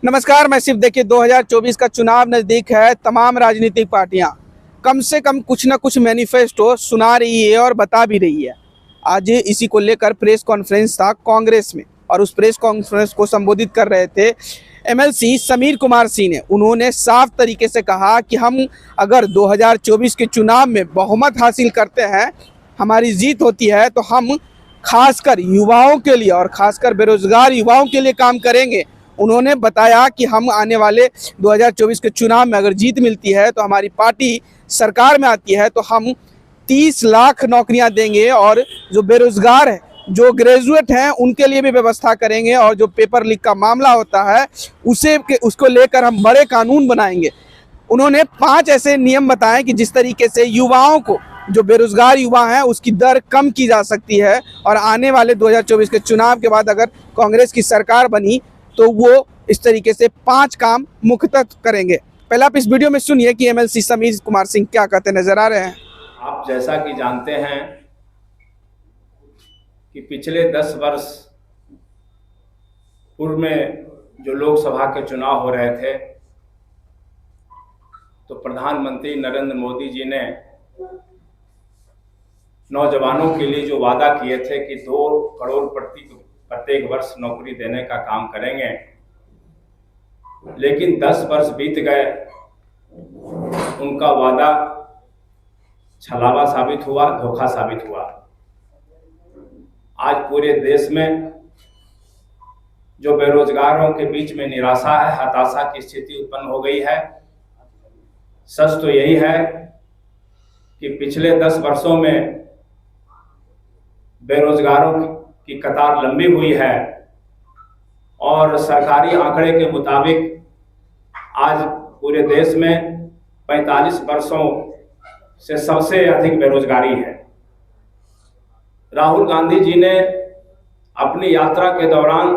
नमस्कार। मैं सिर्फ देखिए 2024 का चुनाव नज़दीक है। तमाम राजनीतिक पार्टियां कम से कम कुछ ना कुछ मैनिफेस्टो सुना रही है और बता भी रही है। आज इसी को लेकर प्रेस कॉन्फ्रेंस था कांग्रेस में और उस प्रेस कॉन्फ्रेंस को संबोधित कर रहे थे एमएलसी समीर कुमार सिंह ने। उन्होंने साफ तरीके से कहा कि हम अगर 2024 के चुनाव में बहुमत हासिल करते हैं, हमारी जीत होती है, तो हम खासकर युवाओं के लिए और खासकर बेरोजगार युवाओं के लिए काम करेंगे। उन्होंने बताया कि हम आने वाले 2024 के चुनाव में अगर जीत मिलती है तो हमारी पार्टी सरकार में आती है तो हम 30 लाख नौकरियां देंगे और जो बेरोजगार हैं, जो ग्रेजुएट हैं, उनके लिए भी व्यवस्था करेंगे और जो पेपर लीक का मामला होता है उसको लेकर हम बड़े कानून बनाएंगे। उन्होंने 5 ऐसे नियम बताए कि जिस तरीके से युवाओं को, जो बेरोजगार युवा हैं, उसकी दर कम की जा सकती है और आने वाले 2024 के चुनाव के बाद अगर कांग्रेस की सरकार बनी तो वो इस तरीके से 5 काम मुख्यतः करेंगे। पहले आप इस वीडियो में सुनिए कि एमएलसी समीर कुमार सिंह क्या कहते नजर आ रहे हैं। आप जैसा कि जानते हैं कि पिछले 10 वर्ष पूर्व में जो लोकसभा के चुनाव हो रहे थे तो प्रधानमंत्री नरेंद्र मोदी जी ने नौजवानों के लिए जो वादा किए थे कि 2 करोड़ प्रत्येक वर्ष नौकरी देने का काम करेंगे, लेकिन 10 वर्ष बीत गए, उनका वादा छलावा साबित हुआ, धोखा साबित हुआ। आज पूरे देश में जो बेरोजगारों के बीच में निराशा है, हताशा की स्थिति उत्पन्न हो गई है। सच तो यही है कि पिछले 10 वर्षों में बेरोजगारों की कतार लंबी हुई है और सरकारी आंकड़े के मुताबिक आज पूरे देश में 45 वर्षों से सबसे अधिक बेरोजगारी है। राहुल गांधी जी ने अपनी यात्रा के दौरान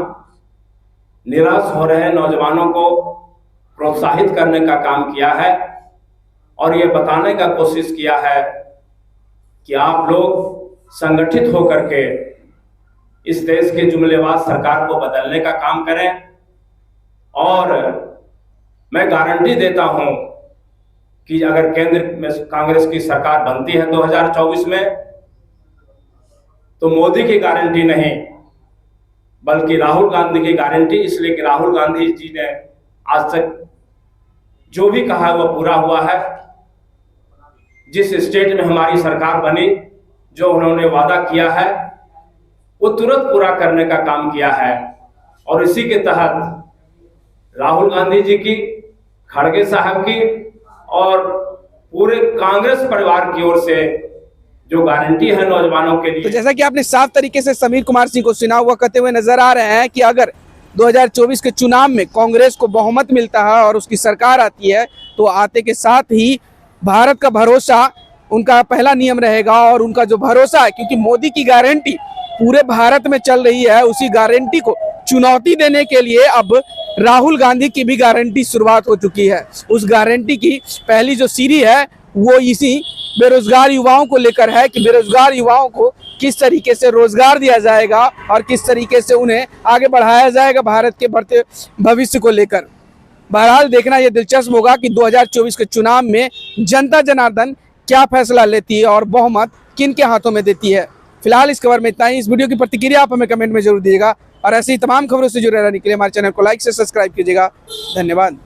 निराश हो रहे नौजवानों को प्रोत्साहित करने का काम किया है और ये बताने का कोशिश किया है कि आप लोग संगठित होकर के इस देश के जुमलेबाज सरकार को बदलने का काम करें। और मैं गारंटी देता हूं कि अगर केंद्र में कांग्रेस की सरकार बनती है 2024 में, तो मोदी की गारंटी नहीं बल्कि राहुल गांधी की गारंटी। इसलिए कि राहुल गांधी जी ने आज तक जो भी कहा है वह पूरा हुआ है। जिस स्टेट में हमारी सरकार बनी, जो उन्होंने वादा किया है वो तुरंत पूरा करने का काम किया है। और इसी के तहत राहुल गांधी जी की, खड़गे साहब की और पूरे कांग्रेस परिवार की ओर से जो गारंटी है नौजवानों के लिए। तो जैसा कि आपने साफ तरीके से समीर कुमार सिंह को सुना हुआ कहते हुए नजर आ रहे हैं कि अगर 2024 के चुनाव में कांग्रेस को बहुमत मिलता है और उसकी सरकार आती है तो आते के साथ ही भारत का भरोसा उनका पहला नियम रहेगा। और उनका जो भरोसा है, क्योंकि मोदी की गारंटी पूरे भारत में चल रही है, उसी गारंटी को चुनौती देने के लिए अब राहुल गांधी की भी गारंटी शुरुआत हो चुकी है। उस गारंटी की पहली जो सीढ़ी है वो इसी बेरोजगार युवाओं को लेकर है कि बेरोजगार युवाओं को किस तरीके से रोजगार दिया जाएगा और किस तरीके से उन्हें आगे बढ़ाया जाएगा भारत के बढ़ते भविष्य को लेकर। बहरहाल देखना यह दिलचस्प होगा कि 2024 के चुनाव में जनता जनार्दन क्या फैसला लेती है और बहुमत किन के हाथों में देती है। फिलहाल इस खबर में इतना ही। इस वीडियो की प्रतिक्रिया आप हमें कमेंट में जरूर दीजिएगा और ऐसी तमाम खबरों से जुड़े रहने के लिए हमारे चैनल को लाइक से सब्सक्राइब कीजिएगा। धन्यवाद।